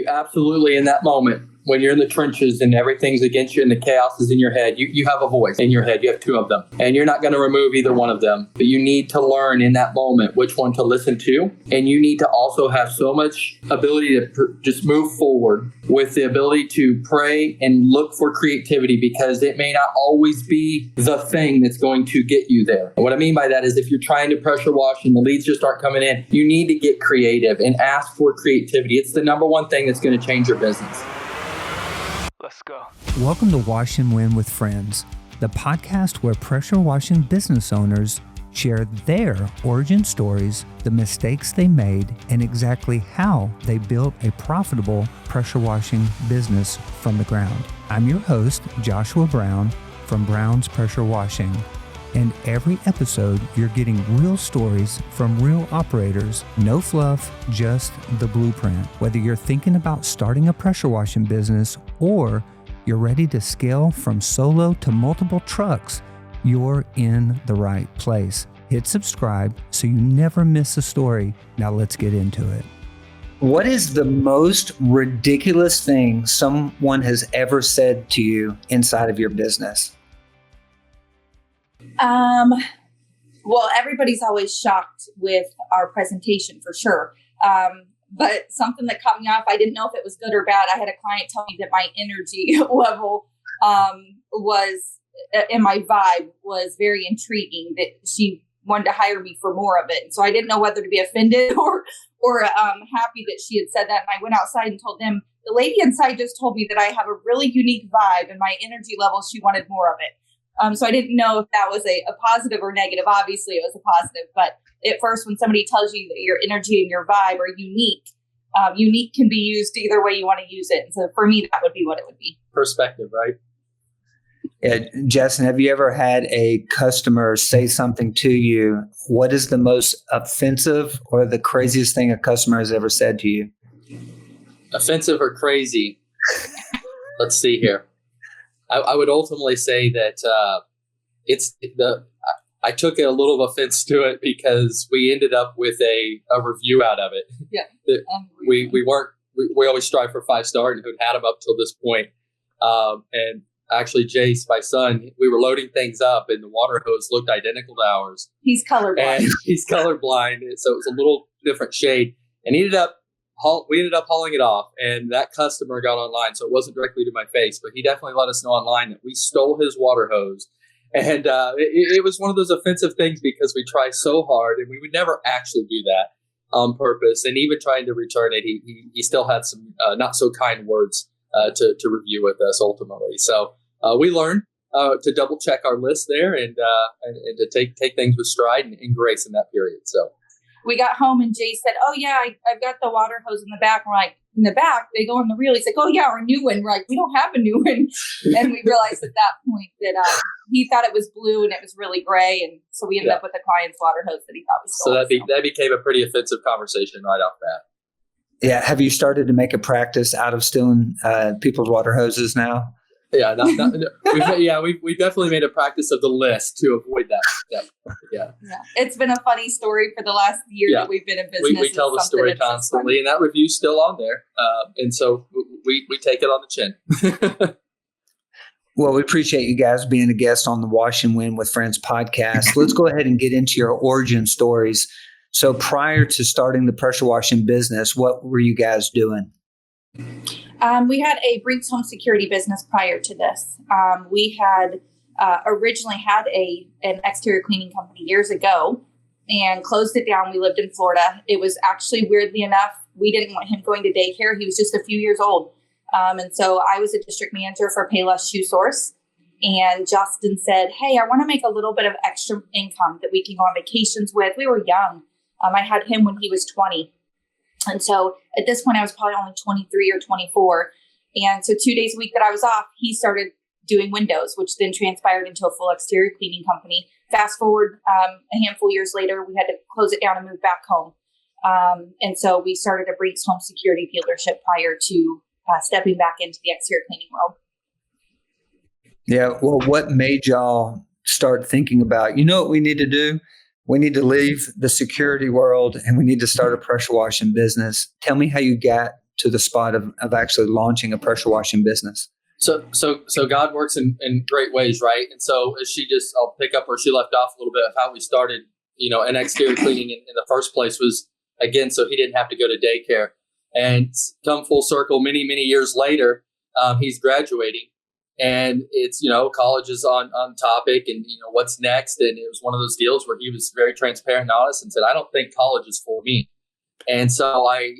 absolutely, in that moment, when you're in the trenches and everything's against you and the chaos is in your head, you have a voice in your head. You have two of them, and you're not going to remove either one of them. But you need to learn in that moment which one to listen to. And you need to also have so much ability to just move forward with the ability to pray and look for creativity, because it may not always be the thing that's going to get you there. And what I mean by that is if you're trying to pressure wash and the leads just aren't coming in, you need to get creative and ask for creativity. It's the number one thing that's going to change your business. Let's go. Welcome to Wash and Win with Friends, the podcast where pressure washing business owners share their origin stories, the mistakes they made, and exactly how they built a profitable pressure washing business from the ground. I'm your host, Joshua Brown from Brown's Pressure Washing. And every episode, you're getting real stories from real operators. No fluff, just the blueprint. Whether you're thinking about starting a pressure washing business or you're ready to scale from solo to multiple trucks, you're in the right place. Hit subscribe so you never miss a story. Now let's get into it. What is the most ridiculous thing someone has ever said to you inside of your business? Well, everybody's always shocked with our presentation for sure. But something that caught me off, I didn't know if it was good or bad. I had a client tell me that my energy level, was, and my vibe was very intriguing, that she wanted to hire me for more of it. And so I didn't know whether to be offended or happy that she had said that. And I went outside and told them, the lady inside just told me that I have a really unique vibe and my energy level, she wanted more of it. So I didn't know if that was a positive or negative. Obviously, it was a positive. But at first, when somebody tells you that your energy and your vibe are unique, unique can be used either way you want to use it. And so for me, that would be what it would be. Perspective, right? Yeah, Justin, have you ever had a customer say something to you? What is the most offensive or the craziest thing a customer has ever said to you? Offensive or crazy? Let's see here. I would ultimately say that I took a little offense to it because we ended up with a review out of it. Yeah. We always strive for 5-star and had them up till this point. And actually, Jace, my son, we were loading things up and the water hose looked identical to ours. He's colorblind. And he's colorblind, so it was a little different shade. And we ended up hauling it off, and that customer got online, so it wasn't directly to my face, but he definitely let us know online that we stole his water hose. And it was one of those offensive things because we try so hard, and we would never actually do that on purpose. And even trying to return it, he still had some not so kind words to review with us ultimately. So we learned to double check our list there and to take things with stride and grace in that period. So. We got home and Jace said, "Oh yeah, I've got the water hose in the back." We're like, "In the back?" They go in the reel. He's like, "Oh yeah, our new one." We're like, "We don't have a new one." And we realized at that point that he thought it was blue and it was really gray, and so we ended up with the client's water hose that he thought was so gold. that became a pretty offensive conversation right off bat. Yeah, have you started to make a practice out of stealing people's water hoses now? Yeah, we've definitely made a practice of the list to avoid that. Yeah. It's been a funny story for the last year that we've been in business. We tell the story constantly, and that review's still on there. And so we take it on the chin. Well, we appreciate you guys being a guest on the Wash and Win with Friends podcast. Let's go ahead and get into your origin stories. So prior to starting the pressure washing business, what were you guys doing? We had a Brinks home security business prior to this. We had originally had an exterior cleaning company years ago and closed it down. We lived in Florida. It was actually, weirdly enough, we didn't want him going to daycare. He was just a few years old. And so I was a district manager for Payless Shoe Source. And Justin said, "Hey, I want to make a little bit of extra income that we can go on vacations with." We were young. I had him when he was 20. And so at this point, I was probably only 23 or 24. And so 2 days a week that I was off, he started doing windows, which then transpired into a full exterior cleaning company. Fast forward a handful of years later, we had to close it down and move back home. And so we started a Brinks home security dealership prior to stepping back into the exterior cleaning world. Yeah. Well, what made y'all start thinking about, you know what we need to do? We need to leave the security world and we need to start a pressure washing business. Tell me how you got to the spot of actually launching a pressure washing business? So God works in great ways, right? And so I'll pick up where she left off a little bit of how we started, an exterior cleaning in the first place was, again, so he didn't have to go to daycare. And come full circle, many, many years later, he's graduating. And it's, college is on topic and, what's next. And it was one of those deals where he was very transparent and honest and said, I don't think college is for me. And so I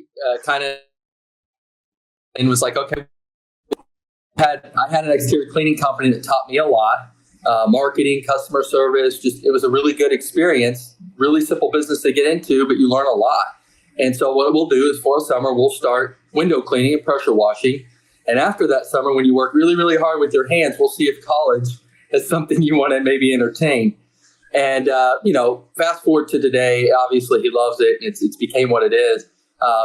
was like, okay, I had an exterior cleaning company that taught me a lot, marketing, customer service, it was a really good experience, really simple business to get into, but you learn a lot. And so what we'll do is for a summer, we'll start window cleaning and pressure washing. And after that summer, when you work really, really hard with your hands, we'll see if college is something you want to maybe entertain. And, fast forward to today, obviously he loves it. It's became what it is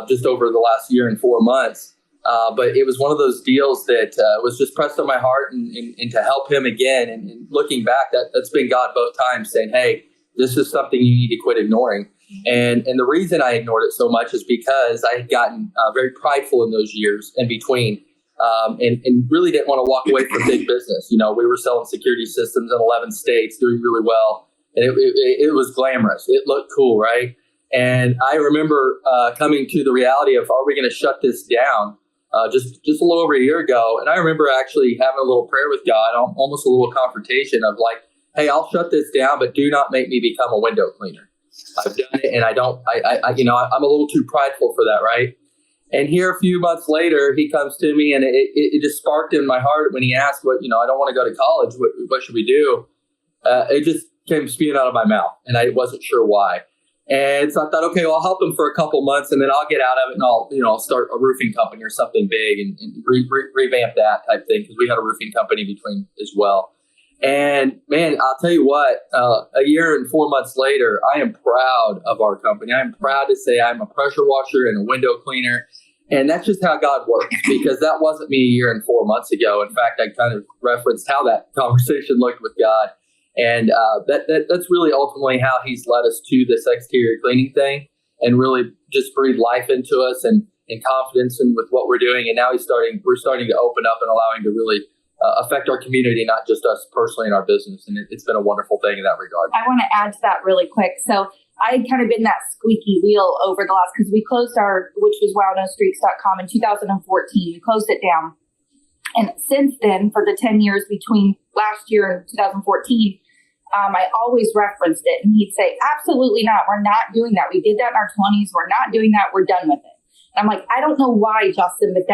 just over the last year and 4 months. But it was one of those deals that was just pressed on my heart and to help him again. And looking back, that's been God both times saying, hey, this is something you need to quit ignoring. And the reason I ignored it so much is because I had gotten very prideful in those years in between and really didn't want to walk away from big business. We were selling security systems in 11 states, doing really well. And it was glamorous. It looked cool, right? And I remember coming to the reality of, are we going to shut this down? Just a little over a year ago. And I remember actually having a little prayer with God, almost a little confrontation of like, hey, I'll shut this down, but do not make me become a window cleaner. I've done it and I'm a little too prideful for that, right? And here a few months later, he comes to me and it just sparked in my heart when he asked, I don't want to go to college. What should we do? It just came spewing out of my mouth and I wasn't sure why. And so I thought, okay, well, I'll help him for a couple months and then I'll get out of it and I'll start a roofing company or something big and revamp that type thing because we had a roofing company between as well. And man, I'll tell you what, a year and 4 months later, I am proud of our company. I'm proud to say I'm a pressure washer and a window cleaner. And that's just how God works because that wasn't me a year and 4 months ago. In fact, I kind of referenced how that conversation looked with God. And that's really ultimately how he's led us to this exterior cleaning thing and really just breathe life into us and confidence in with what we're doing. And now we're starting to open up and allowing to really affect our community, not just us personally in our business. And it's been a wonderful thing in that regard. I want to add to that really quick. So I had kind of been that squeaky wheel over the last, because we closed which was wownosstreaks.com in 2014. We closed it down. And since then, for the 10 years between last year and 2014, I always referenced it. And he'd say, absolutely not. We're not doing that. We did that in our 20s. We're not doing that. We're done with it. And I'm like, I don't know why, Justin, but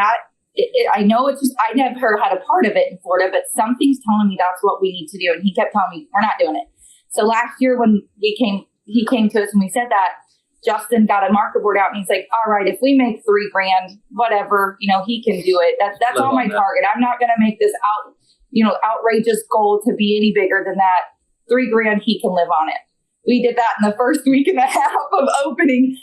I know it's just, I never had a part of it in Florida, but something's telling me that's what we need to do. And he kept telling me, we're not doing it. So last year when he came to us and we said that, Justin got a marker board out and he's like, all right, if we make $3,000, whatever, he can do it. That's all my target. I'm not going to make this outrageous goal to be any bigger than that. $3,000, he can live on it. We did that in the first week and a half of opening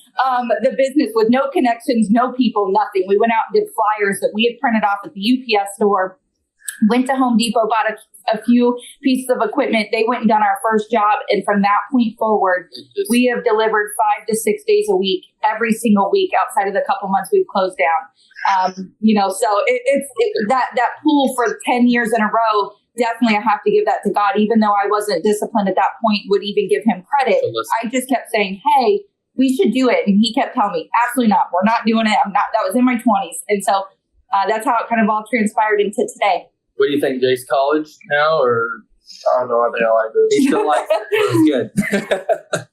the business with no connections, no people, nothing. We went out and did flyers that we had printed off at the UPS store, went to Home Depot, bought a few pieces of equipment. They went and done our first job. And from that point forward, we have delivered 5 to 6 days a week, every single week outside of the couple months we've closed down. So it's that pool for 10 years in a row. Definitely, I have to give that to God, even though I wasn't disciplined at that point, would even give him credit. I just kept saying, hey, we should do it. And he kept telling me, absolutely not. We're not doing it. That was in my 20s. And so that's how it kind of all transpired into today. What do you think, Jace? College now or? I don't know. I think I like this. He still likes it. It's good.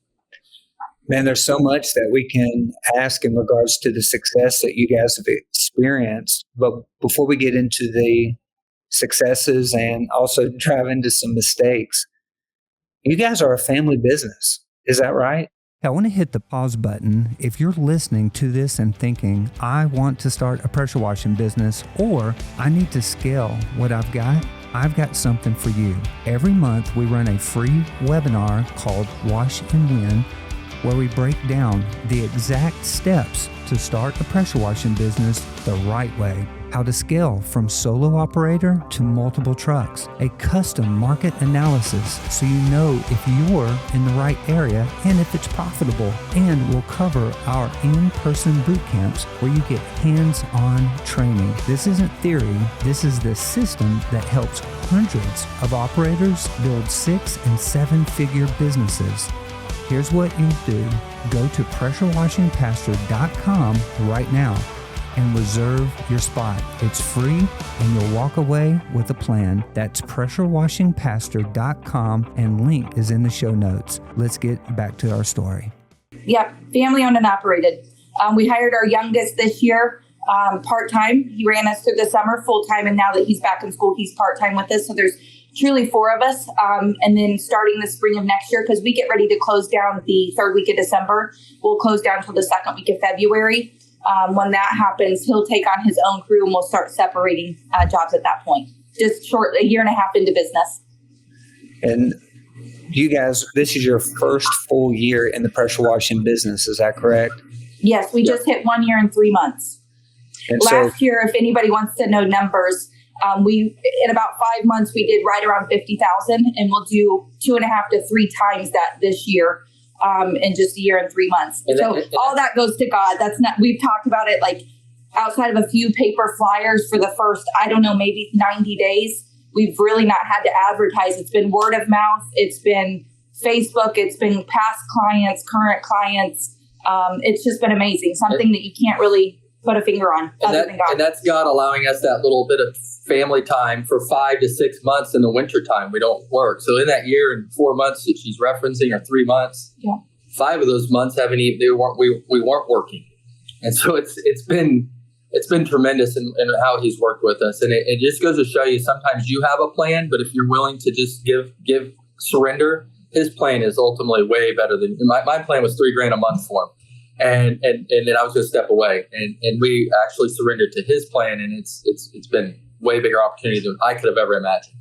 Man, there's so much that we can ask in regards to the success that you guys have experienced. But before we get into the successes and also drive into some mistakes, you guys are a family business. Is that right? I want to hit the pause button if you're listening to this and thinking, I want to start a pressure washing business or I need to scale what I've got. I've got something for you. Every month we run a free webinar called Wash and Win. where we break down the exact steps to start a pressure washing business the right way. How to scale from solo operator to multiple trucks, a custom market analysis so you know if you're in the right area and if it's profitable. And we'll cover our in-person boot camps where you get hands-on training. This isn't theory, this is the system that helps hundreds of operators build 6- and 7-figure businesses. Here's what you do. Go to pressurewashingpastor.com right now and reserve your spot. It's free and you'll walk away with a plan. That's pressurewashingpastor.com and link is in the show notes. Let's get back to our story. Yep, family owned and operated. We hired our youngest this year part-time. He ran us through the summer full-time, and now that he's back in school, he's part-time with us. So there's truly 4 of us. And then starting the spring of next year, because we get ready to close down the 3rd week of December, we'll close down until the 2nd week of February. When that happens, he'll take on his own crew and we'll start separating jobs at that point. Just short, a year and a half into business. And you guys, this is your first full year in the pressure washing business. Is that correct? Yes, we just hit 1 year and 3 months. And Last year, if anybody wants to know numbers, we in about 5 months, we did right around 50,000, and we'll do 2.5 to 3 times that this year. In just a year and 3 months. All that goes to God. That's not, we've talked about it like outside of a few paper flyers for the first, I don't know, maybe 90 days. We've really not had to advertise. It's been word of mouth. It's been Facebook. It's been past clients, current clients. It's just been amazing. Something that you can't really put a finger on other than God. And that's God allowing us that little bit of family time for 5 to 6 months in the winter time. We don't work. So in that year and 4 months that she's referencing, or 3 months, 5 of those months we weren't working. And so it's been tremendous in how he's worked with us. And it just goes to show you, sometimes you have a plan, but if you're willing to just surrender, his plan is ultimately way better than my plan was $3,000 a month for him. And then I was going to step away, and we actually surrendered to his plan, and it's been way bigger opportunity than I could have ever imagined.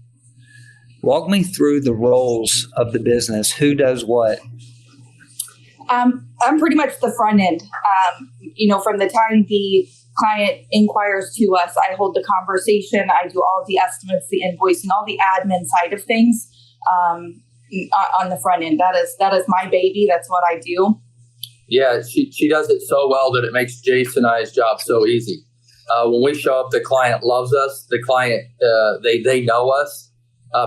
Walk me through the roles of the business. Who does what? I'm pretty much the front end. From the time the client inquires to us, I hold the conversation. I do all the estimates, the invoicing, all the admin side of things on the front end. That is my baby. That's what I do. Yeah, she does it so well that it makes Jace and I's job so easy. When we show up, the client loves us. The client, they know us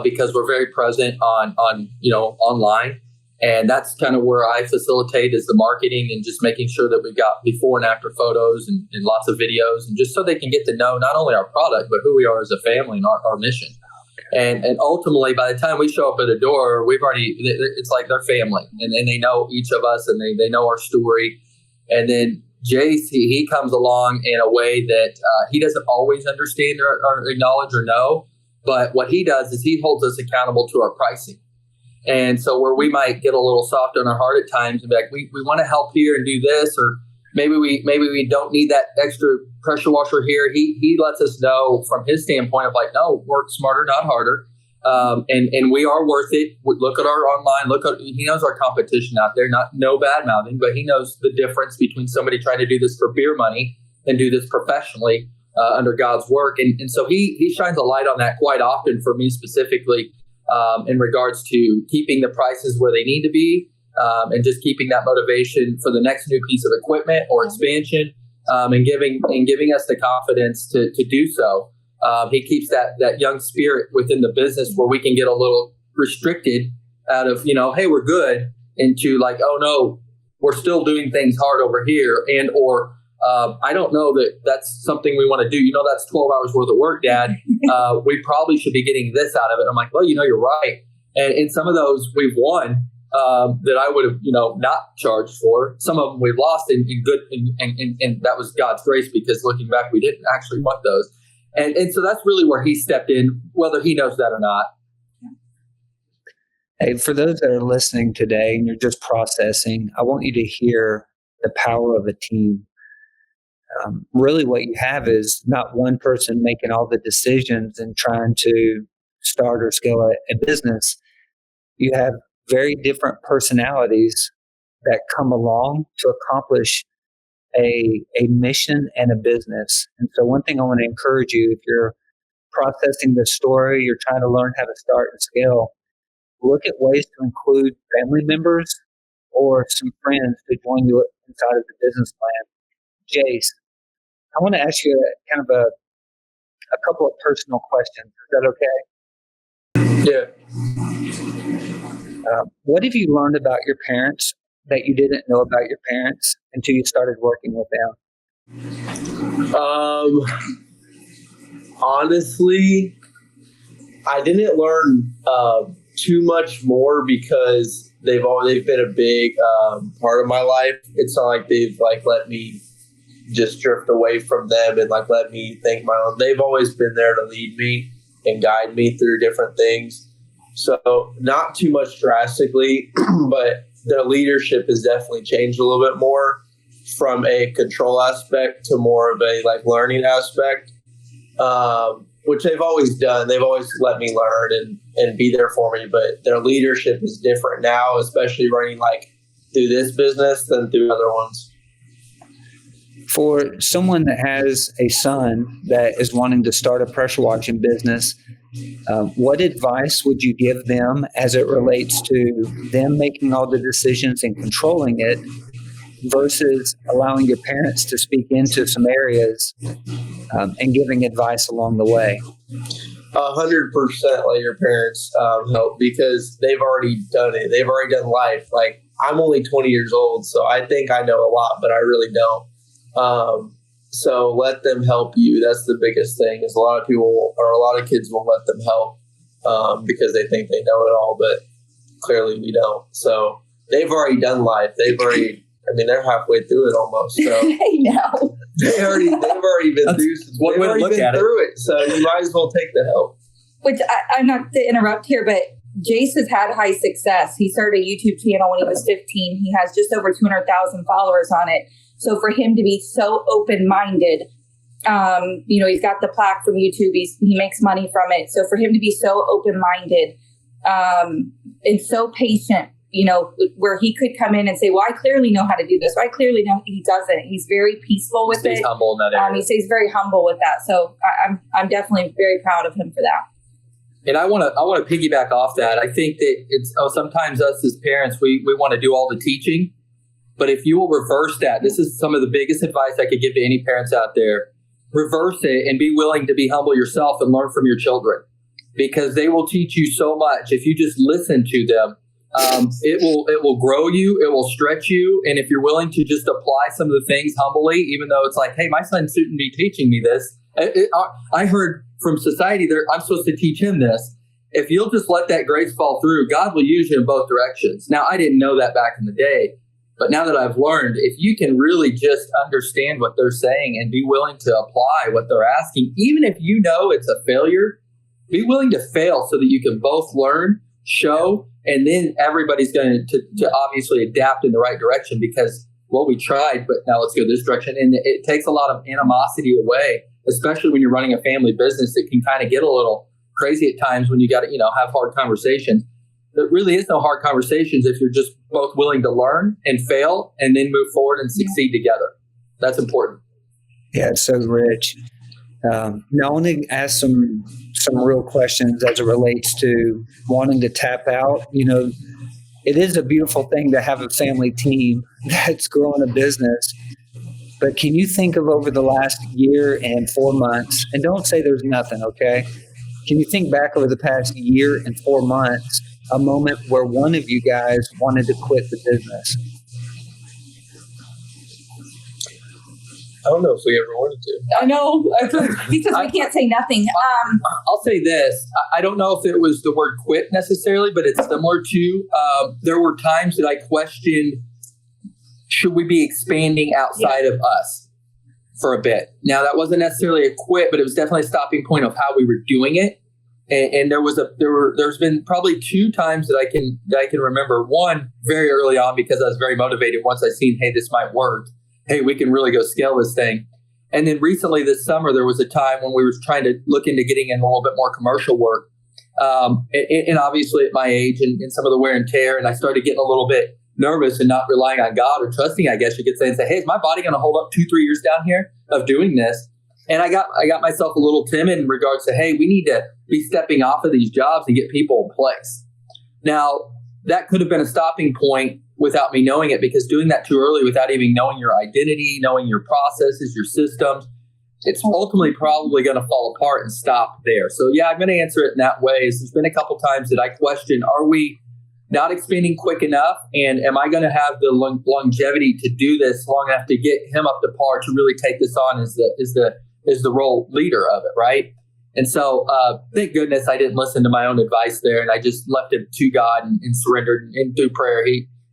because we're very present on online, and that's kind of where I facilitate is the marketing and just making sure that we've got before and after photos and lots of videos, and just so they can get to know not only our product but who we are as a family and our mission. And ultimately, by the time we show up at a door, it's like their family, and they know each of us, and they know our story. And then Jace, he comes along in a way that he doesn't always understand or acknowledge or know. But what he does is he holds us accountable to our pricing. And so where we might get a little soft on our heart at times and be like, we want to help here and do this, or maybe we don't need that extra pressure washer here. He lets us know from his standpoint of like, no, work smarter, not harder. And we are worth it. Look at our online. He knows our competition out there. No bad mouthing, but he knows the difference between somebody trying to do this for beer money and do this professionally under God's work. And so he shines a light on that quite often for me specifically in regards to keeping the prices where they need to be. And just keeping that motivation for the next new piece of equipment or expansion, and giving us the confidence to do so. He keeps that young spirit within the business where we can get a little restricted out of, hey, we're good, into like, oh no, we're still doing things hard over here, and or I don't know that that's something we want to do. That's 12 hours worth of work, Dad. We probably should be getting this out of it. I'm like, well, you're right. And in some of those we've won. That I would have, not charged for. Some of them we've lost in good, and that was God's grace, because looking back, we didn't actually want those. And so that's really where he stepped in, whether he knows that or not. Hey, for those that are listening today and you're just processing, I want you to hear the power of a team. Really what you have is not one person making all the decisions and trying to start or scale a business. You have very different personalities that come along to accomplish a mission and a business. And so one thing I want to encourage you, if you're processing this story, you're trying to learn how to start and scale, look at ways to include family members or some friends to join you inside of the business plan. Jace, I want to ask you kind of a couple of personal questions. Is that okay? Yeah. What have you learned about your parents that you didn't know about your parents until you started working with them? Honestly, I didn't learn too much more because they've been a big part of my life. It's not like they've let me just drift away from them and let me think my own. They've always been there to lead me and guide me through different things. So not too much drastically, but their leadership has definitely changed a little bit more from a control aspect to more of a learning aspect, which they've always done. They've always let me learn and be there for me, but their leadership is different now, especially running through this business than through other ones. For someone that has a son that is wanting to start a pressure washing business, what advice would you give them as it relates to them making all the decisions and controlling it versus allowing your parents to speak into some areas and giving advice along the way? 100% let your parents help because they've already done it. They've already done life. I'm only 20 years old, so I think I know a lot, but I really don't. So let them help you. That's the biggest thing is a lot of kids won't let them help because they think they know it all, but clearly we don't. So they've already done life. They're halfway through it almost. So I know. they've already been through. One way to look at it. So you might as well take the help. Which I'm not to interrupt here, but Jace has had high success. He started a YouTube channel when he was 15. He has just over 200,000 followers on it. So for him to be so open-minded, he's got the plaque from YouTube. He makes money from it. So for him to be so open-minded and so patient, where he could come in and say, well, I clearly know how to do this. Or I clearly know he doesn't. He's very peaceful with it. He's humble in that area. He stays very humble with that. So I'm definitely very proud of him for that. And I want to piggyback off that. I think that sometimes us as parents, we want to do all the teaching. But if you will reverse that, this is some of the biggest advice I could give to any parents out there. Reverse it and be willing to be humble yourself and learn from your children because they will teach you so much. If you just listen to them, it will grow you. It will stretch you. And if you're willing to just apply some of the things humbly, even though it's hey, my son shouldn't be teaching me this. I heard from society I'm supposed to teach him this. If you'll just let that grace fall through, God will use you in both directions. Now, I didn't know that back in the day. But now that I've learned, if you can really just understand what they're saying and be willing to apply what they're asking, even if you know it's a failure, be willing to fail so that you can both learn, show, and then everybody's going to obviously adapt in the right direction because, well, we tried, but now let's go this direction. And it takes a lot of animosity away, especially when you're running a family business. It can kind of get a little crazy at times when you got to, have hard conversations. There really is no hard conversations if you're just both willing to learn and fail and then move forward and succeed together. That's important. Yeah, it's so rich. Now, I want to ask some real questions as it relates to wanting to tap out. It is a beautiful thing to have a family team that's growing a business. But can you think of over the last year and 4 months, and don't say there's nothing, okay? Can you think back over the past year and 4 months, a moment where one of you guys wanted to quit the business? I don't know if we ever wanted to. I know, because we can't say nothing. I'll say this. I don't know if it was the word quit necessarily, but it's similar to, there were times that I questioned, should we be expanding outside of us for a bit? Now, that wasn't necessarily a quit, but it was definitely a stopping point of how we were doing it. And there's been probably 2 times that I can remember. One very early on because I was very motivated once I seen, hey, this might work. Hey, we can really go scale this thing. And then recently this summer, there was a time when we were trying to look into getting in a little bit more commercial work. And obviously at my age and some of the wear and tear, and I started getting a little bit nervous and not relying on God or trusting, I guess you could say, and say, hey, is my body going to hold up 2-3 years down here of doing this? And I got myself a little timid in regards to, hey, we need to be stepping off of these jobs and get people in place. Now, that could have been a stopping point without me knowing it, because doing that too early without even knowing your identity, knowing your processes, your systems, it's ultimately probably going to fall apart and stop there. So yeah, I'm going to answer it in that way. There's been a couple times that I question, are we not expanding quick enough? And am I going to have the longevity to do this long enough to get him up to par to really take this on as the role leader of it, right? And so thank goodness I didn't listen to my own advice there, and I just left it to God and surrendered. And through prayer,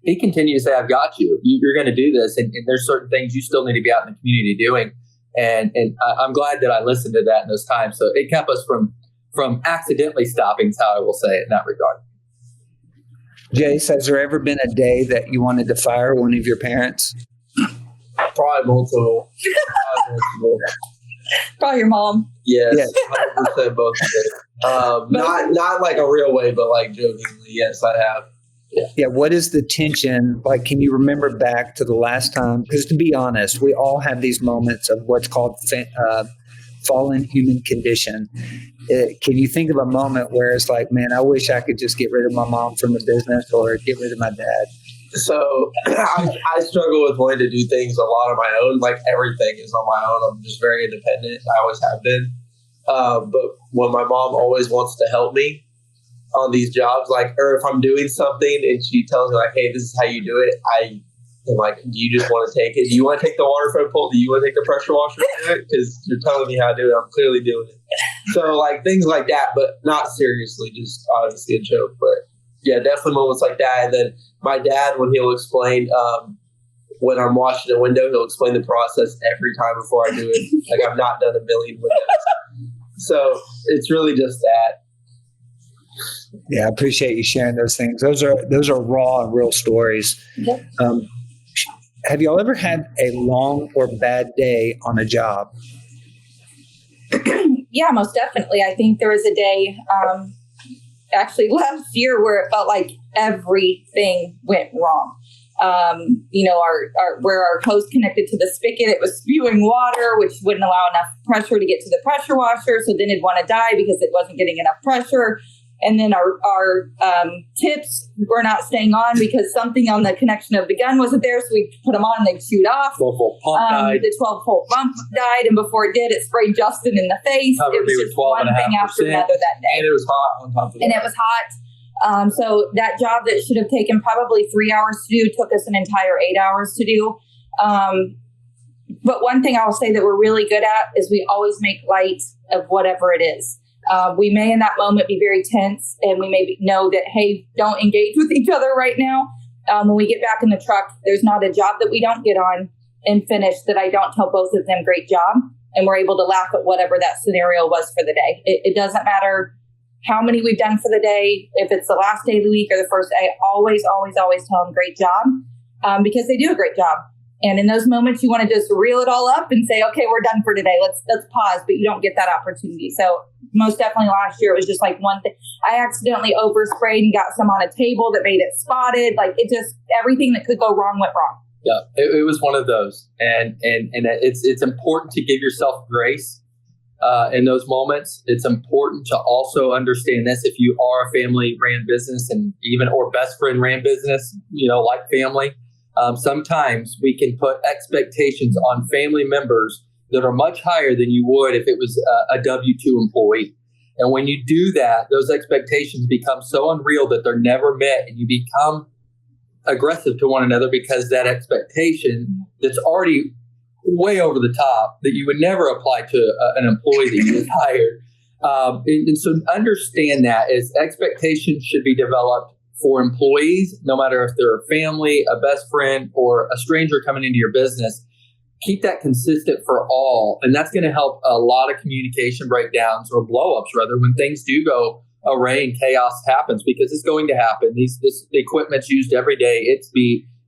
He continued to say, I've got you. You're going to do this. And there's certain things you still need to be out in the community doing. And I'm glad that I listened to that in those times. So it kept us from accidentally stopping, is how I will say it in that regard. Jace, has there ever been a day that you wanted to fire one of your parents? Probably multiple. Probably your mom. Yes, 100% both of them. Not like a real way, but like jokingly. Yes, I have. Yeah. What is the tension? Like, can you remember back to the last time? Because to be honest, we all have these moments of what's called fallen human condition. Can you think of a moment where it's like, man, I wish I could just get rid of my mom from the business or get rid of my dad? So I struggle with wanting to do things a lot on my own. Like everything is on my own. I'm just very independent. I always have been. But when my mom always wants to help me on these jobs, like, or if I'm doing something and she tells me like, hey, this is how you do it, I am like, do you just want to take it? Do you want to take the water from the pool? Do you want to take the pressure washer and do it? Because you're telling me how to do it. I'm clearly doing it. So like things like that, but not seriously, just obviously a joke. But yeah, definitely moments like that. And then my dad, when he'll explain, when I'm washing a window, he'll explain the process every time before I do it. Like I've not done a million windows. So it's really just that. Yeah, I appreciate you sharing those things. Those are raw and real stories. Yep. Have y'all ever had a long or bad day on a job? Yeah, most definitely. I think there was a day, actually last year, where it felt like everything went wrong. Where our hose connected to the spigot, it was spewing water, which wouldn't allow enough pressure to get to the pressure washer. So then it'd want to die because it wasn't getting enough pressure. And then our tips were not staying on because something on the connection of the gun wasn't there. So we put them on and they'd shoot off. 12-volt pump died. The 12-volt pump died. And before it did, it sprayed Justin in the face. It was just one thing after another that day. And it was hot on top of that. And it was hot. So that job that should have taken probably 3 hours to do took us an entire 8 hours to do. But one thing I will say that we're really good at is we always make light of whatever it is. We may in that moment be very tense and we may know that, hey, don't engage with each other right now. When we get back in the truck, there's not a job that we don't get on and finish that I don't tell both of them, great job. And we're able to laugh at whatever that scenario was for the day. It doesn't matter how many we've done for the day, if it's the last day of the week or the first day. I always tell them great job because they do a great job. And in those moments, you want to just reel it all up and say, okay, we're done for today. Let's pause. But you don't get that opportunity. So most definitely last year, it was just like one thing. I accidentally oversprayed and got some on a table that made it spotted. Like it just, everything that could go wrong went wrong. Yeah, it was one of those. And it's important to give yourself grace in those moments. It's important to also understand this. If you are a family ran business or best friend ran business, like family, sometimes we can put expectations on family members that are much higher than you would if it was a W-2 employee. And when you do that, those expectations become so unreal that they're never met, and you become aggressive to one another because that expectation that's already way over the top that you would never apply to an employee that you just hired. And so understand that as expectations should be developed for employees, no matter if they're a family, a best friend, or a stranger coming into your business. Keep that consistent for all. And that's going to help a lot of communication breakdowns or blowups, rather, when things do go array and chaos happens, because it's going to happen. This equipment's used every day.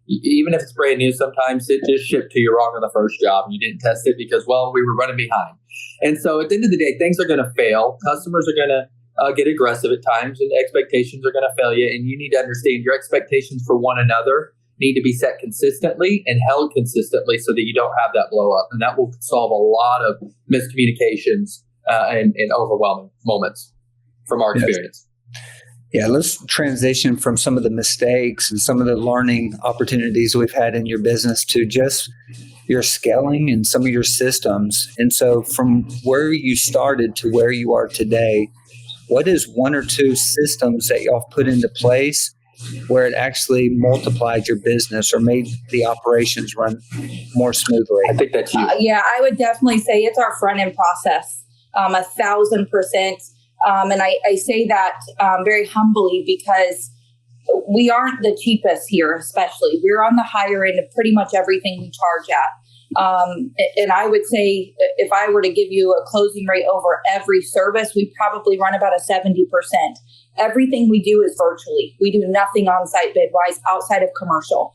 Even if it's brand new, sometimes it just shipped to you wrong on the first job and you didn't test it because, we were running behind. And so at the end of the day, things are going to fail. Customers are going to get aggressive at times, and expectations are going to fail you. And you need to understand your expectations for one another need to be set consistently and held consistently so that you don't have that blow up. And that will solve a lot of miscommunications and overwhelming moments from our experience. Yeah, let's transition from some of the mistakes and some of the learning opportunities we've had in your business to just your scaling and some of your systems. And so from where you started to where you are today, what is one or two systems that y'all put into place where it actually multiplied your business or made the operations run more smoothly? I think that's you. Yeah, I would definitely say it's our front end process, 1,000%. And I say that very humbly because we aren't the cheapest here, especially. We're on the higher end of pretty much everything we charge at. And I would say if I were to give you a closing rate over every service, we probably run about a 70%. Everything we do is virtually. We do nothing on-site bid-wise outside of commercial.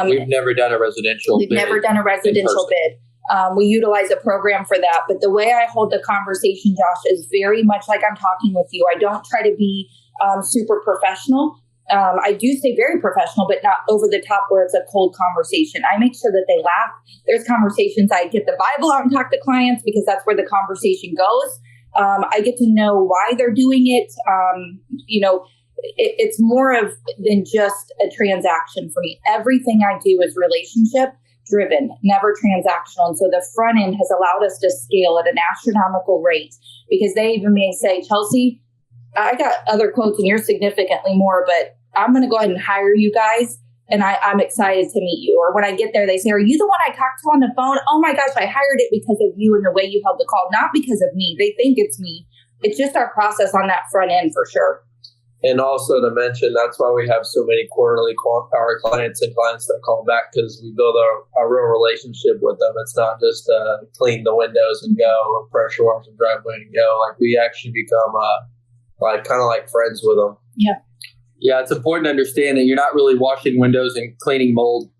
We've never done a residential We've bid. never done a residential bid. We utilize a program for that. But the way I hold the conversation, Josh, is very much like I'm talking with you. I don't try to be super professional. I do stay very professional, but not over the top where it's a cold conversation. I make sure that they laugh. There's conversations I get the Bible out and talk to clients because that's where the conversation goes. I get to know why they're doing it. It's more of than just a transaction for me. Everything I do is relationship driven, never transactional. And so the front end has allowed us to scale at an astronomical rate because they even may say, Chelsea, I got other quotes and you're significantly more, but I'm going to go ahead and hire you guys. And I'm excited to meet you. Or when I get there, they say, are you the one I talked to on the phone? Oh my gosh, I hired it because of you and the way you held the call, not because of me. They think it's me. It's just our process on that front end for sure. And also to mention, that's why we have so many quarterly our clients and clients that call back because we build a real relationship with them. It's not just clean the windows and go or pressure wash the driveway and go. Like we actually become kind of like friends with them. Yeah. Yeah, it's important to understand that you're not really washing windows and cleaning mold.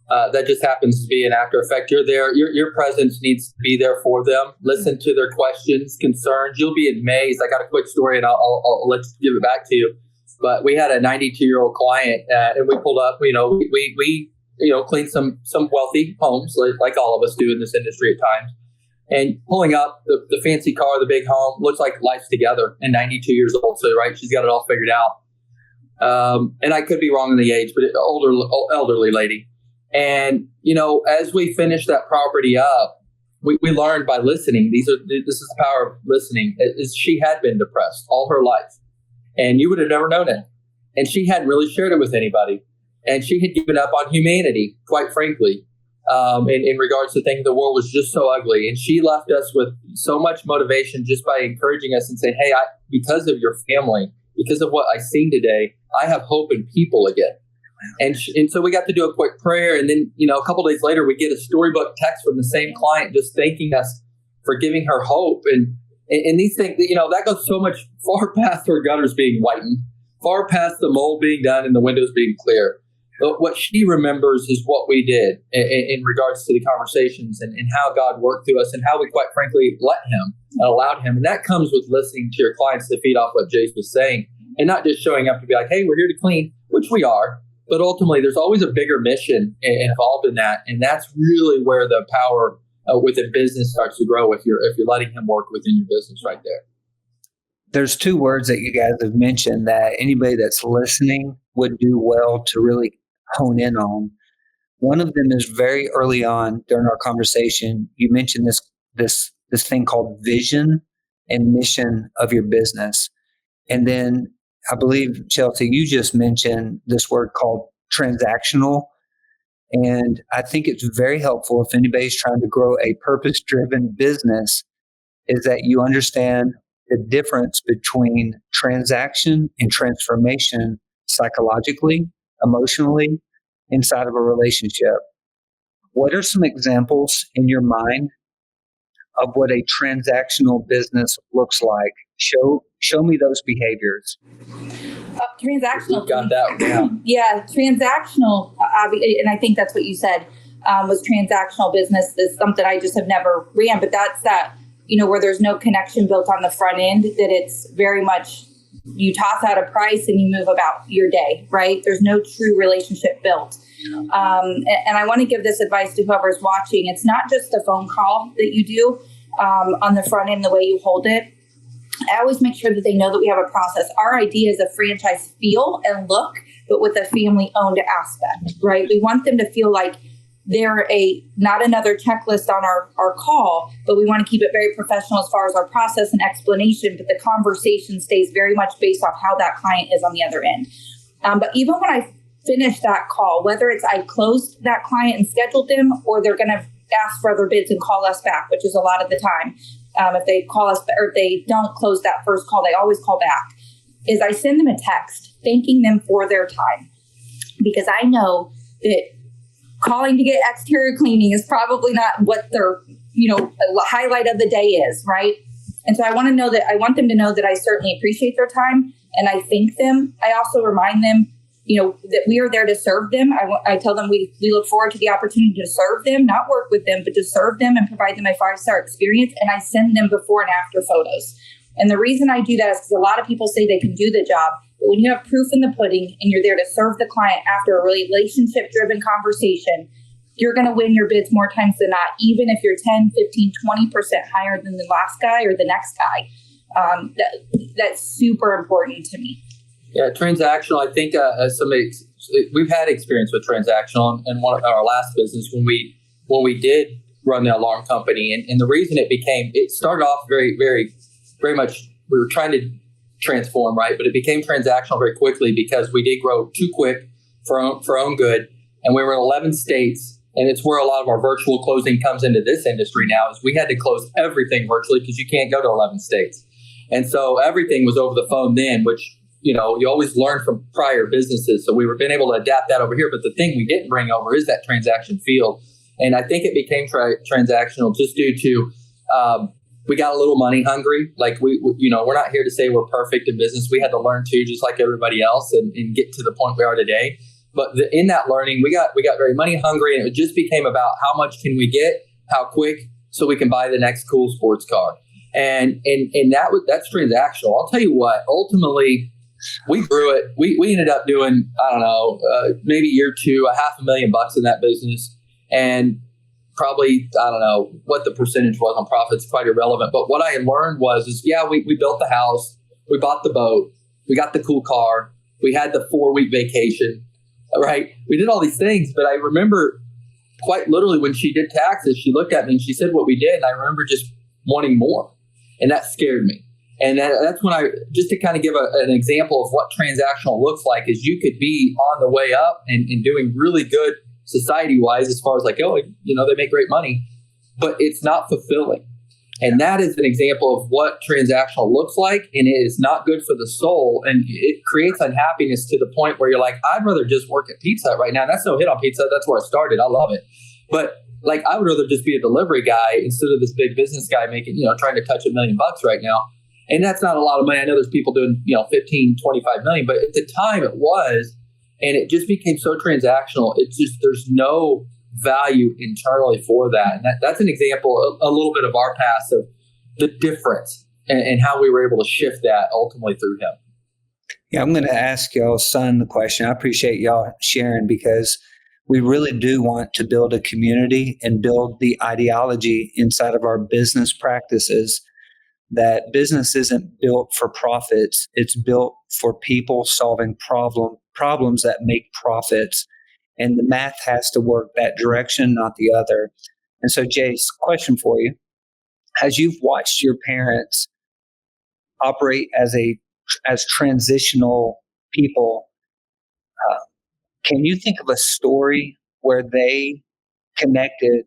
That just happens to be an after effect. You're there. Your presence needs to be there for them. Listen to their questions, concerns. You'll be amazed. I got a quick story, and I'll let you give it back to you. But we had a 92-year-old client, and we pulled up. We cleaned some wealthy homes, like all of us do in this industry at times. And pulling up the fancy car, the big home, looks like life's together. And 92 years old, so right, she's got it all figured out. And I could be wrong in the age, but elderly lady. And, as we finished that property up, we learned by listening, this is the power of listening, is she had been depressed all her life. And you would have never known it. And she hadn't really shared it with anybody. And she had given up on humanity, quite frankly, in regards to things. The world was just so ugly. And she left us with so much motivation just by encouraging us and saying, hey, because of your family, because of what I've seen today, I have hope in people again. And so we got to do a quick prayer. And then, a couple of days later, we get a storybook text from the same client just thanking us for giving her hope. And these things, that goes so much far past her gutters being whitened, far past the mold being done and the windows being clear. But what she remembers is what we did in regards to the conversations and how God worked through us and how we, quite frankly, let him and allowed him. And that comes with listening to your clients to feed off what Jace was saying and not just showing up to be like, hey, we're here to clean, which we are. But ultimately, there's always a bigger mission involved in that. And that's really where the power within business starts to grow if you're letting him work within your business right there. There's two words that you guys have mentioned that anybody that's listening would do well to really hone in on. One of them is very early on during our conversation. You mentioned this thing called vision and mission of your business. And then I believe, Chelsea, you just mentioned this word called transactional. And I think it's very helpful if anybody's trying to grow a purpose-driven business is that you understand the difference between transaction and transformation psychologically, emotionally, inside of a relationship. What are some examples in your mind of what a transactional business looks like? Show me those behaviors. Transactional. We've got that. Yeah, transactional. And I think that's what you said was transactional business is something I just have never ran. But that's that, where there's no connection built on the front end, that it's very much you toss out a price and you move about your day, right? There's no true relationship built. And I want to give this advice to whoever's watching. It's not just the phone call that you do on the front end, the way you hold it. I always make sure that they know that we have a process. Our idea is a franchise feel and look, but with a family-owned aspect, right? We want them to feel like they're not another checklist on our call, but we want to keep it very professional as far as our process and explanation, but the conversation stays very much based off how that client is on the other end. But even when I finish that call, whether it's I closed that client and scheduled them, or they're going to ask for other bids and call us back, which is a lot of the time. If they call us, or if they don't close that first call, they always call back, is I send them a text thanking them for their time. Because I know that calling to get exterior cleaning is probably not what their, highlight of the day is, right? And so I want them to know that I certainly appreciate their time and I thank them. I also remind them, that we are there to serve them. I tell them we look forward to the opportunity to serve them, not work with them, but to serve them and provide them a 5-star experience. And I send them before and after photos. And the reason I do that is because a lot of people say they can do the job, but when you have proof in the pudding and you're there to serve the client after a relationship-driven conversation, you're going to win your bids more times than not, even if you're 10, 15, 20% higher than the last guy or the next guy. That's super important to me. Yeah, transactional. I think we've had experience with transactional in one of our last business when we did run the alarm company, and the reason it started off very, very, very much. We were trying to transform, right, but it became transactional very quickly because we did grow too quick for our own good, and we were in 11 states, and it's where a lot of our virtual closing comes into this industry now. Is we had to close everything virtually because you can't go to 11 states, and so everything was over the phone then, which you always learn from prior businesses. So we were been able to adapt that over here. But the thing we didn't bring over is that transaction field. And I think it became transactional just due to we got a little money hungry. Like we're not here to say we're perfect in business. We had to learn too, just like everybody else, and get to the point we are today. But in that learning, we got very money hungry, and it just became about how much can we get, how quick, so we can buy the next cool sports car. And that's transactional. I'll tell you what, ultimately, we grew it. We ended up doing, I don't know, maybe year two, $500,000 in that business. And probably, I don't know what the percentage was on profits, quite irrelevant. But what I learned we built the house, we bought the boat, we got the cool car, we had the 4-week vacation, right? We did all these things. But I remember quite literally when she did taxes, she looked at me and she said what we did. And I remember just wanting more. And that scared me. And that's when just to kind of give an example of what transactional looks like, is you could be on the way up and doing really good society-wise as far as like, they make great money, but it's not fulfilling. And that is an example of what transactional looks like, and it is not good for the soul, and it creates unhappiness to the point where you're like, I'd rather just work at Pizza Hut right now. And that's no hit on Pizza Hut. That's where I started. I love it. But like, I would rather just be a delivery guy instead of this big business guy making, trying to touch $1 million right now. And that's not a lot of money. I know there's people doing, 15, 25 million, but at the time it was, and it just became so transactional. It's just, there's no value internally for that. And that's an example, a little bit of our past of the difference and how we were able to shift that ultimately through him. Yeah, I'm going to ask y'all's son the question. I appreciate y'all sharing, because we really do want to build a community and build the ideology inside of our business practices that business isn't built for profits. It's built for people solving problems that make profits. And the math has to work that direction, not the other. And so, Jace, question for you. As you've watched your parents operate as transitional people, can you think of a story where they connected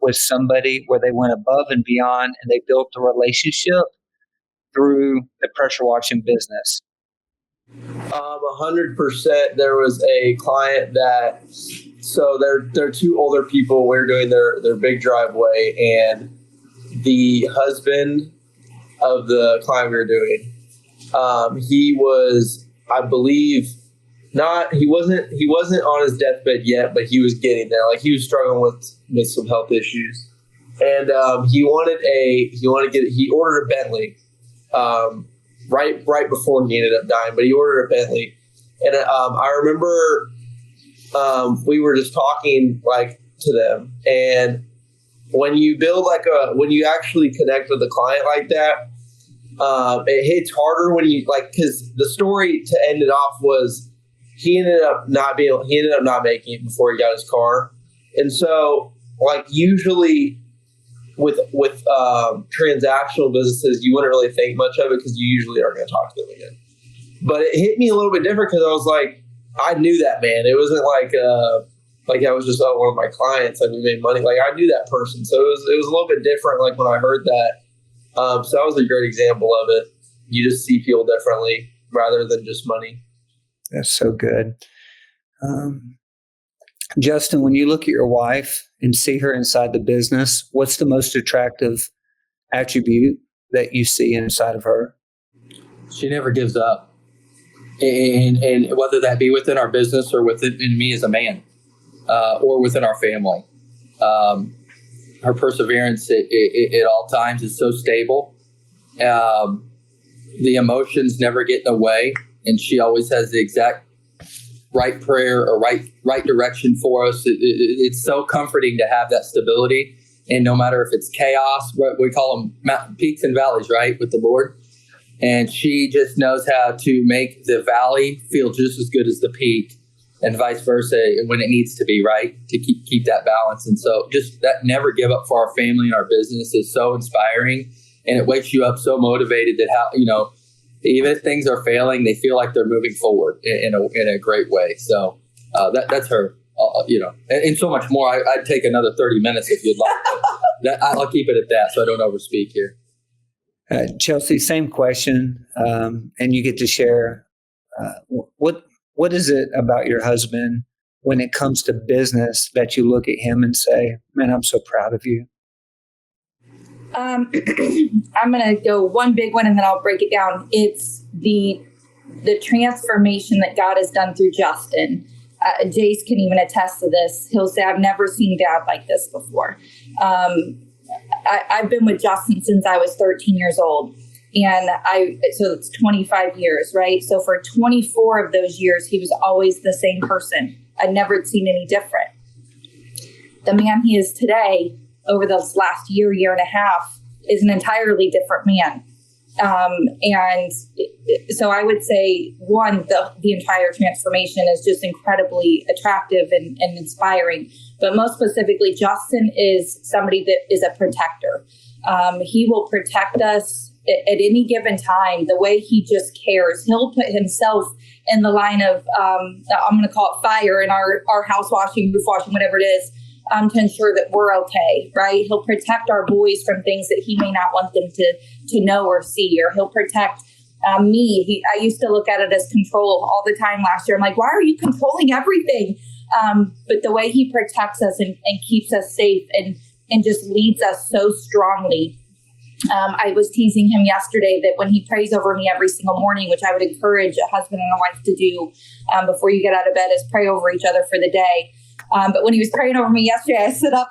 with somebody, where they went above and beyond and they built a relationship through the pressure washing business? 100%. There was a client so they're two older people. We were doing their big driveway, and the husband of the client we were doing, he was, I believe, he wasn't on his deathbed yet, but he was getting there. Like, he was struggling with some health issues, and he ordered a Bentley, right before he ended up dying, but he ordered a Bentley. And I remember we were just talking like to them, and when you build when you actually connect with a client like that, it hits harder when you because the story to end it off was he ended up not making it before he got his car. And so usually with transactional businesses, you wouldn't really think much of it because you usually aren't going to talk to them again. But it hit me a little bit different because I was like, I knew that man. It wasn't like I was just one of my clients. We made money. I knew that person. So it was a little bit different. When I heard that, so that was a great example of it. You just see people differently rather than just money. That's so good. Justin, when you look at your wife and see her inside the business, what's the most attractive attribute that you see inside of her? She never gives up. And whether that be within our business or within me as a man, or within our family. Her perseverance at all times is so stable. The emotions never get in the way, and she always has the exact right prayer or right direction for us. It's so comforting to have that stability, and no matter if it's chaos, what we call them peaks and valleys, right, with the Lord. And she just knows how to make the valley feel just as good as the peak, and vice versa when it needs to be, right, to keep that balance. And so just that never give up for our family and our business is so inspiring, and it wakes you up so motivated that even if things are failing, they feel like they're moving forward in a great way. So that's her, and so much more. I'd take another 30 minutes if you'd like. I'll keep it at that so I don't overspeak here. Chelsea, same question, and you get to share what is it about your husband when it comes to business that you look at him and say, man, I'm so proud of you? I'm going to go one big one and then I'll break it down. It's the transformation that God has done through Justin. Jace can even attest to this. He'll say, I've never seen dad like this before. I've been with Justin since I was 13 years old. And so it's 25 years, right? So for 24 of those years, he was always the same person. I'd never seen any different. The man he is today, over this last year and a half, is an entirely different man. And so I would say, one, the entire transformation is just incredibly attractive and inspiring. But most specifically, Justin is somebody that is a protector. He will protect us at any given time. The way he just cares, he'll put himself in the line of, I'm going to call it fire in our house washing, roof washing, whatever it is, to ensure that we're okay, right? He'll protect our boys from things that he may not want them to know or see, or he'll protect me. I used to look at it as control all the time last year. I'm like, why are you controlling everything? But the way he protects us and keeps us safe and just leads us so strongly. I was teasing him yesterday that when he prays over me every single morning, which I would encourage a husband and a wife to do before you get out of bed, is pray over each other for the day. But when he was praying over me yesterday, I stood up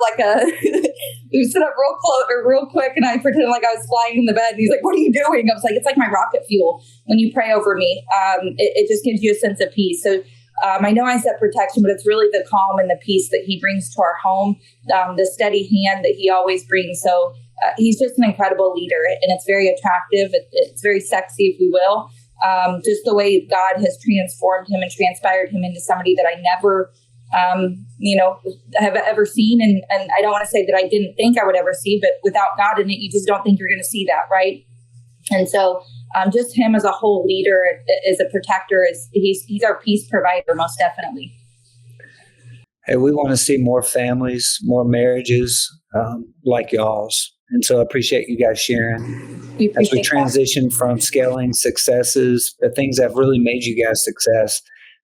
we stood up real quick, and I pretended like I was flying in the bed. And he's like, "What are you doing?" I was like, "It's like my rocket fuel when you pray over me. It just gives you a sense of peace." So I know I said protection, but it's really the calm and the peace that he brings to our home, the steady hand that he always brings. So he's just an incredible leader, and it's very attractive. It's very sexy, if you will. Just the way God has transformed him and transpired him into somebody that I never have ever seen. And I don't want to say that I didn't think I would ever see, but without God in it, you just don't think you're going to see that. Right. And so just him as a whole leader, as a protector, he's our peace provider, most definitely. Hey, we want to see more families, more marriages like y'all's. And so I appreciate you guys sharing. As we transition from scaling successes, the things that have really made you guys success,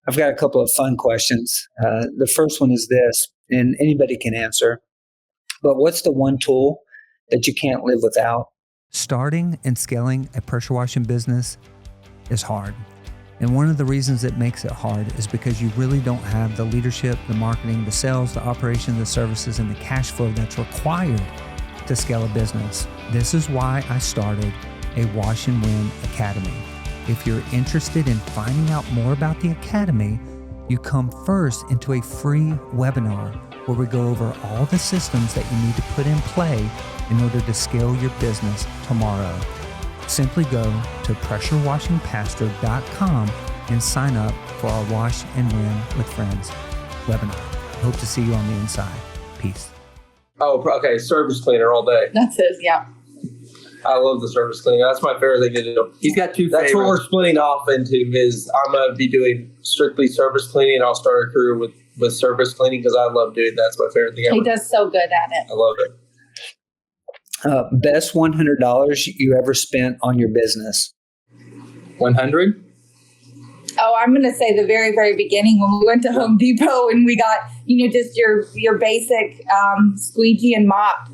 I've got a couple of fun questions. The first one is this, and anybody can answer, but what's the one tool that you can't live without? Starting and scaling a pressure washing business is hard. And one of the reasons it makes it hard is because you really don't have the leadership, the marketing, the sales, the operation, the services, and the cash flow that's required to scale a business. This is why I started a Wash and Win Academy. If you're interested in finding out more about the Academy, you come first into a free webinar where we go over all the systems that you need to put in play in order to scale your business tomorrow. Simply go to pressurewashingpastor.com and sign up for our Wash and Win with Friends webinar. Hope to see you on the inside. Peace. Oh, okay. Service cleaner all day. That's his, yeah. I love the service cleaner. That's my favorite thing to do. He's got two That's what favorites. we're splitting off into is I'm going to be doing strictly service cleaning, and I'll start a career with service cleaning because I love doing that. That's my favorite thing ever. He does so good at it. I love it. Best $100 you ever spent on your business? 100? Oh, I'm going to say the very, very beginning when we went to Home Depot and we got, just your basic squeegee and mop.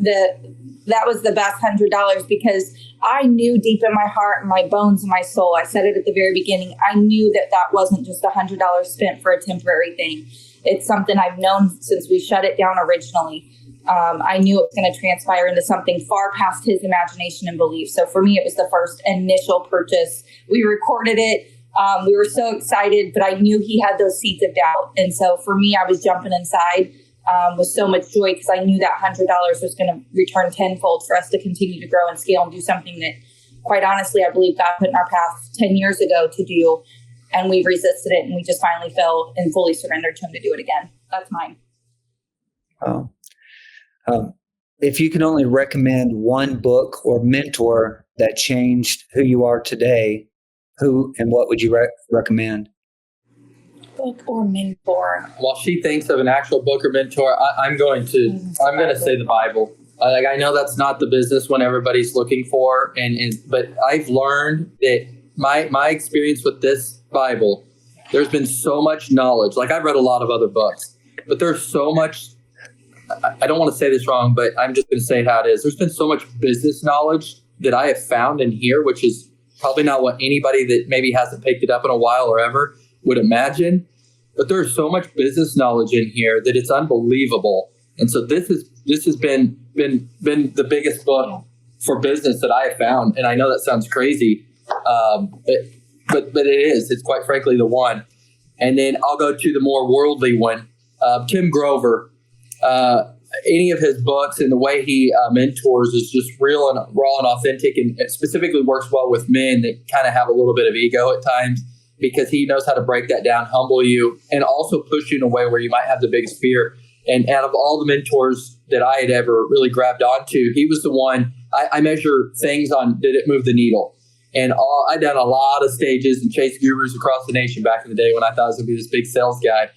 That was the best $100 because I knew deep in my heart and my bones and my soul, I said it at the very beginning, I knew that wasn't just $100 spent for a temporary thing. It's something I've known since we shut it down originally. I knew it was going to transpire into something far past his imagination and belief. So for me, it was the first initial purchase. We recorded it. We were so excited, but I knew he had those seeds of doubt. And so for me, I was jumping inside with so much joy because I knew that $100 was going to return tenfold for us to continue to grow and scale and do something that, quite honestly, I believe God put in our path 10 years ago to do. And we resisted it, and we just finally fell and fully surrendered to him to do it again. That's mine. Oh. If you can only recommend one book or mentor that changed who you are today, who and what would you recommend? Book or mentor? While she thinks of an actual book or mentor, I'm going to say the Bible. I know that's not the business one everybody's looking for, but I've learned that my experience with this Bible, there's been so much knowledge. Like I've read a lot of other books, but there's so much. I don't want to say this wrong, but I'm just going to say it how it is. There's been so much business knowledge that I have found in here, which is probably not what anybody that maybe hasn't picked it up in a while or ever would imagine. But there's so much business knowledge in here that it's unbelievable. And so this has been the biggest book for business that I have found. And I know that sounds crazy, but it is. It's quite frankly the one. And then I'll go to the more worldly one, Tim Grover. Any of his books and the way he mentors is just real and raw and authentic, and it specifically works well with men that kind of have a little bit of ego at times because he knows how to break that down, humble you, and also push you in a way where you might have the biggest fear. And out of all the mentors that I had ever really grabbed onto, he was the one I measure things on, did it move the needle? And I'd done a lot of stages and chased gurus across the nation back in the day when I thought I was going to be this big sales guy.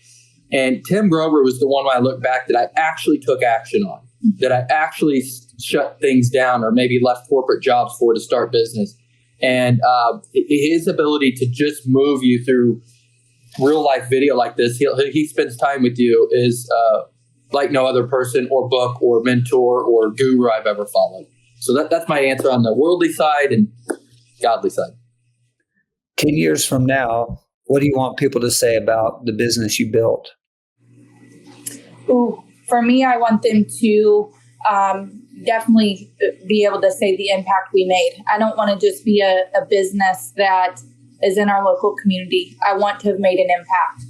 And Tim Grover was the one when I look back that I actually took action on, that I actually shut things down or maybe left corporate jobs for to start business. And his ability to just move you through real life video like this, he spends time with you is like no other person or book or mentor or guru I've ever followed. So that's my answer on the worldly side and godly side. 10 years from now, what do you want people to say about the business you built? Ooh, for me, I want them to definitely be able to say the impact we made. I don't want to just be a business that is in our local community. I want to have made an impact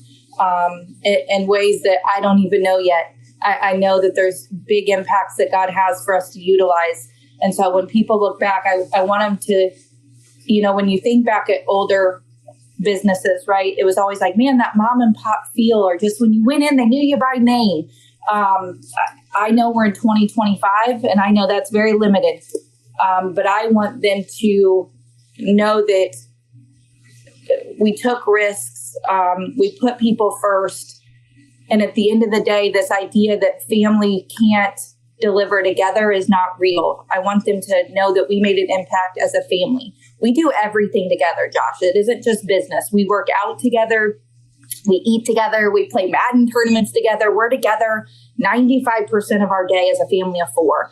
in ways that I don't even know yet. I know that there's big impacts that God has for us to utilize. And so when people look back, I want them to, when you think back at older businesses, right? It was always like, man, that mom and pop feel, or just when you went in, they knew you by name. I know we're in 2025 and I know that's very limited. But I want them to know that we took risks. We put people first. And at the end of the day, this idea that family can't deliver together is not real. I want them to know that we made an impact as a family. We do everything together, Josh. It isn't just business. We work out together. We eat together. We play Madden tournaments together. We're together 95% of our day as a family of 4.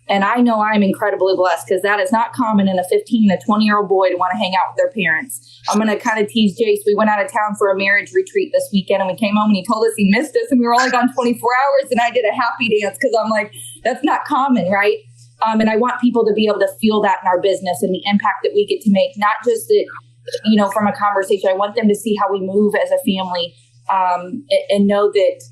And I know I'm incredibly blessed because that is not common in a 15 to 20-year-old boy to want to hang out with their parents. I'm going to kind of tease Jace. We went out of town for a marriage retreat this weekend and we came home and he told us he missed us and we were only gone 24 hours and I did a happy dance because I'm like, that's not common, right? And I want people to be able to feel that in our business and the impact that we get to make, not just that, from a conversation. I want them to see how we move as a family, and know that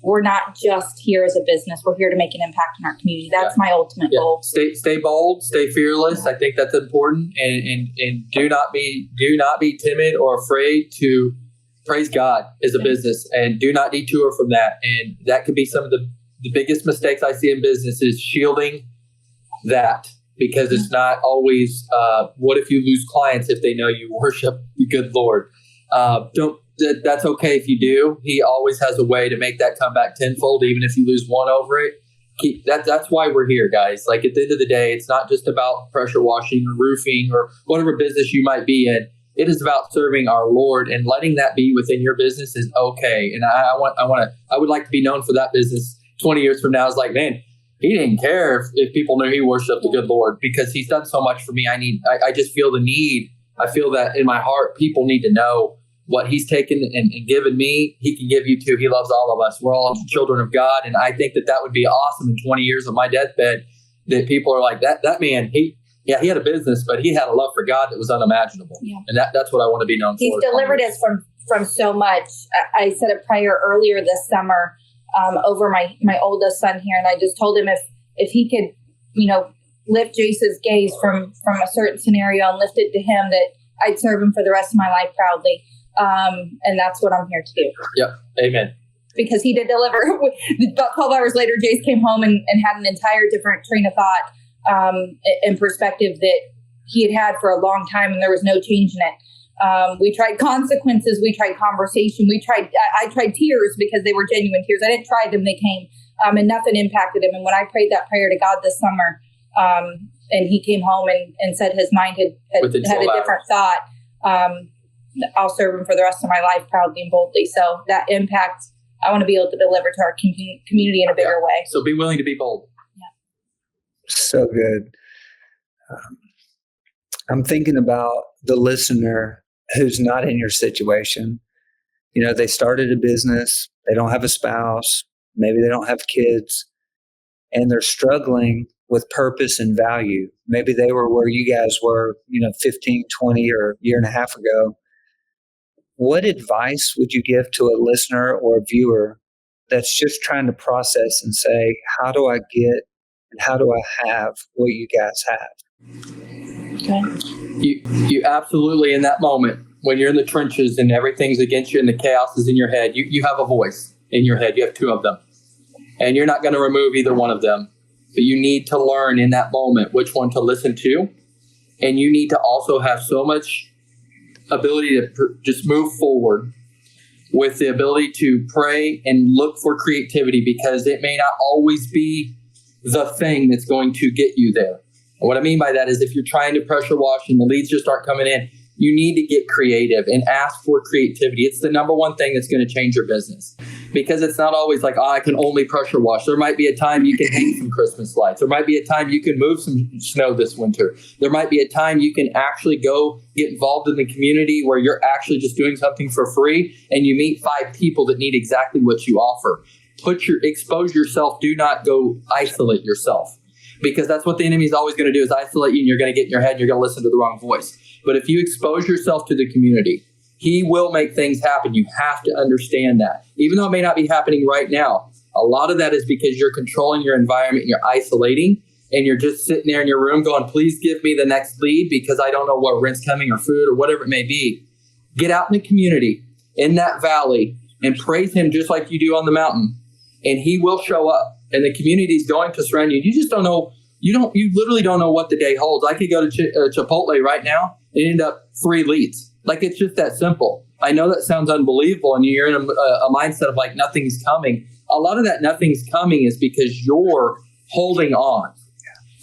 we're not just here as a business. We're here to make an impact in our community. That's my ultimate goal. Stay bold, stay fearless. I think that's important, and do not be timid or afraid to praise God as a business, and do not detour from that. And that could be some of the biggest mistakes I see in business is shielding that, because it's not always, what if you lose clients if they know you worship the good Lord? That's okay if you do. He always has a way to make that come back tenfold, even if you lose one over it. That's why we're here, guys. Like, at the end of the day, it's not just about pressure washing or roofing or whatever business you might be in. It is about serving our Lord, and letting that be within your business is okay. And I would like to be known for that business 20 years from now. It's like, man, he didn't care if people knew he worshiped the good Lord, because he's done so much for me. I just feel the need. I feel that in my heart, people need to know what he's taken and given me. He can give you too. He loves all of us. We're all children of God. And I think that would be awesome in 20 years of my deathbed, that people are like, that man, he had a business, but he had a love for God that was unimaginable. Yeah. And that's what I want to be known for. He's delivered us from so much. I said a prayer earlier this summer over my oldest son here. And I just told him if he could, lift Jace's gaze from a certain scenario and lift it to him, that I'd serve him for the rest of my life proudly. And that's what I'm here to do. Yep. Amen. Because he did deliver. About 12 hours later, Jace came home and had an entire different train of thought and perspective that he had for a long time, and there was no change in it. We tried consequences. We tried conversation. I tried tears, because they were genuine tears. I didn't try them. They came, and nothing impacted him. And when I prayed that prayer to God this summer, and he came home and said his mind had a different thought, I'll serve him for the rest of my life proudly and boldly. So that impact, I want to be able to deliver to our community in a bigger way. So be willing to be bold. Yeah. So good. I'm thinking about the listener who's not in your situation. They started a business, they don't have a spouse, maybe they don't have kids, and they're struggling with purpose and value. Maybe they were where you guys were, 15, 20 or a year and a half ago. What advice would you give to a listener or a viewer that's just trying to process and say, how do I get and how do I have what you guys have? Okay. You absolutely, in that moment, when you're in the trenches and everything's against you and the chaos is in your head, you have a voice in your head. You have two of them. And you're not going to remove either one of them. But you need to learn in that moment which one to listen to. And you need to also have so much ability to just move forward with the ability to pray and look for creativity, because it may not always be the thing that's going to get you there. And what I mean by that is, if you're trying to pressure wash and the leads just aren't coming in, you need to get creative and ask for creativity. It's the number one thing that's going to change your business, because it's not always like, I can only pressure wash. There might be a time you can hang some Christmas lights. There might be a time you can move some snow this winter. There might be a time you can actually go get involved in the community where you're actually just doing something for free and you meet 5 people that need exactly what you offer. Expose yourself. Do not go isolate yourself, because that's what the enemy is always going to do, is isolate you, and you're going to get in your head and you're going to listen to the wrong voice. But if you expose yourself to the community, he will make things happen. You have to understand that. Even though it may not be happening right now, a lot of that is because you're controlling your environment, you're isolating, and you're just sitting there in your room going, please give me the next lead because I don't know what rent's coming or food or whatever it may be. Get out in the community, in that valley, and praise him just like you do on the mountain. And he will show up, and the community is going to surround you. You just don't know. You literally don't know what the day holds. I could go to Chipotle right now and end up 3 leads. Like, it's just that simple. I know that sounds unbelievable, and you're in a mindset of like nothing's coming. A lot of that nothing's coming is because you're holding on.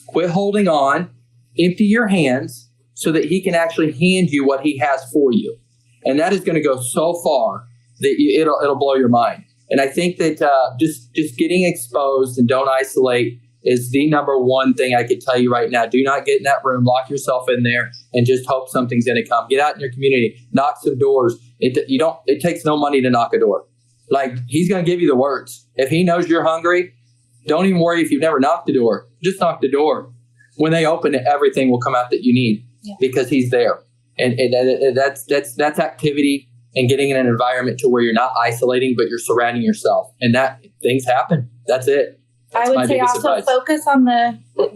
Quit holding on. Empty your hands so that he can actually hand you what he has for you. And that is going to go so far that it'll blow your mind. And I think that just getting exposed and don't isolate is the number one thing I could tell you right now. Do not get in that room, lock yourself in there, and just hope something's going to come. Get out in your community, knock some doors. It takes no money to knock a door. Like, he's going to give you the words. If he knows you're hungry, don't even worry if you've never knocked the door. Just knock the door. when they open it, everything will come out that you need because he's there. And that's activity and getting in an environment to where you're not isolating, but you're surrounding yourself. And that things happen. That's it. That's I would say also advice. focus on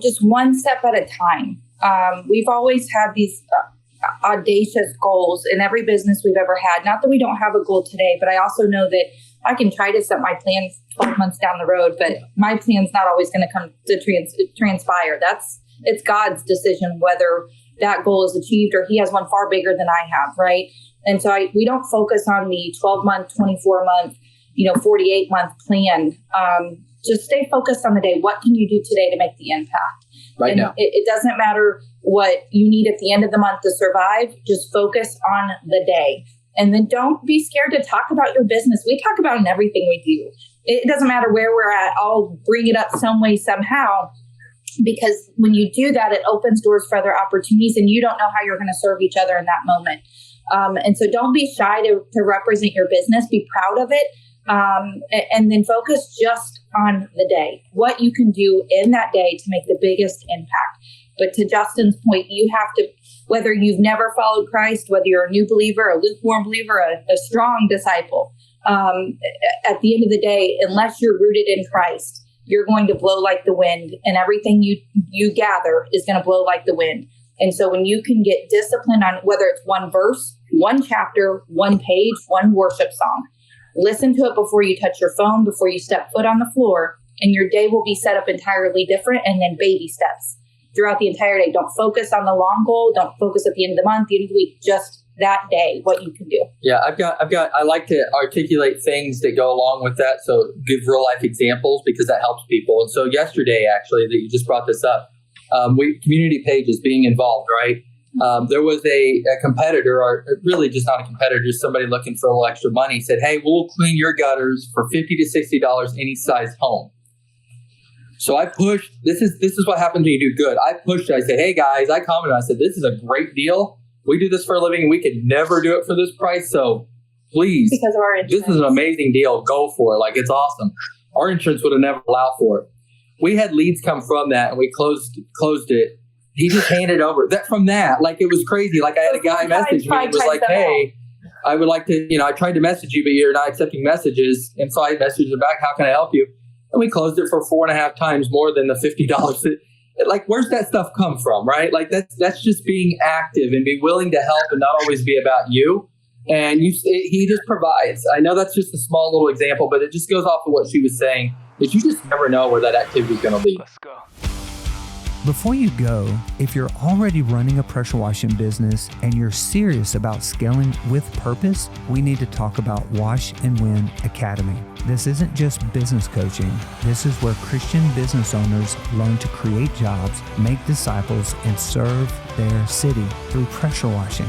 just one step at a time. We've always had these audacious goals in every business we've ever had. Not that we don't have a goal today, but I also know that I can try to set my plans 12 months down the road, but my plan's not always going to come to transpire. It's God's decision whether that goal is achieved or he has one far bigger than I have, right? And so we don't focus on the 12-month, 24-month, 48-month plan. Just stay focused on the day. What can you do today to make the impact? Right now. It doesn't matter what you need at the end of the month to survive. Just focus on the day. And then don't be scared to talk about your business. We talk about it in everything we do. It doesn't matter where we're at. I'll bring it up some way, somehow. Because when you do that, it opens doors for other opportunities and you don't know how you're going to serve each other in that moment. And so don't be shy to represent your business. Be proud of it. And then focus just on the day, what you can do in that day to make the biggest impact. But to Justin's point, you have to, whether you've never followed Christ, whether you're a new believer, a lukewarm believer, a strong disciple, at the end of the day, unless you're rooted in Christ, you're going to blow like the wind, and everything you gather is going to blow like the wind. And so when you can get disciplined on whether it's one verse, one chapter, one page, one worship song, listen to it before you touch your phone, before you step foot on the floor, and your day will be set up entirely different. And then baby steps throughout the entire day. Don't focus on the long goal. Don't focus at the end of the month, the end of the week, just that day, what you can do. Yeah, I like to articulate things that go along with that. So give real life examples because that helps people. And so yesterday, actually, that you just brought this up, community pages being involved, right? There was a competitor, or really just not a competitor, just somebody looking for a little extra money, said, hey, we'll clean your gutters for $50 to $60 any size home. So I pushed, this is what happens when you do good. I pushed it. I said, hey guys, I commented, I said, this is a great deal. We do this for a living and we could never do it for this price. So please, because of our insurance. This is an amazing deal. Go for it. Like, it's awesome. Our insurance would have never allowed for it. We had leads come from that and we closed it. He just handed over that from that. Like, it was crazy. Like, I had a guy message me and was like, hey, I would like to, I tried to message you, but you're not accepting messages. And so I messaged him back, how can I help you? And we closed it for 4.5 times more than the $50. Like, where's that stuff come from, right? Like, that's just being active and be willing to help and not always be about you. And he just provides. I know that's just a small little example, but it just goes off of what she was saying, that you just never know where that activity is going to lead. Let's go. Before you go, if you're already running a pressure washing business and you're serious about scaling with purpose, we need to talk about Wash and Win Academy. This isn't just business coaching. This is where Christian business owners learn to create jobs, make disciples, and serve their city through pressure washing.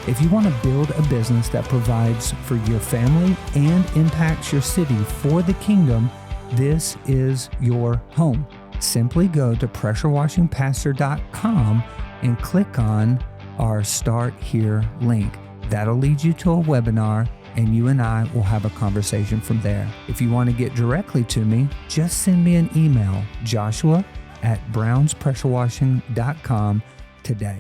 If you want to build a business that provides for your family and impacts your city for the kingdom, this is your home. Simply go to pressurewashingpastor.com and click on our Start Here link. That'll lead you to a webinar, and you and I will have a conversation from there. If you want to get directly to me, just send me an email, joshua@brownspressurewashing.com today.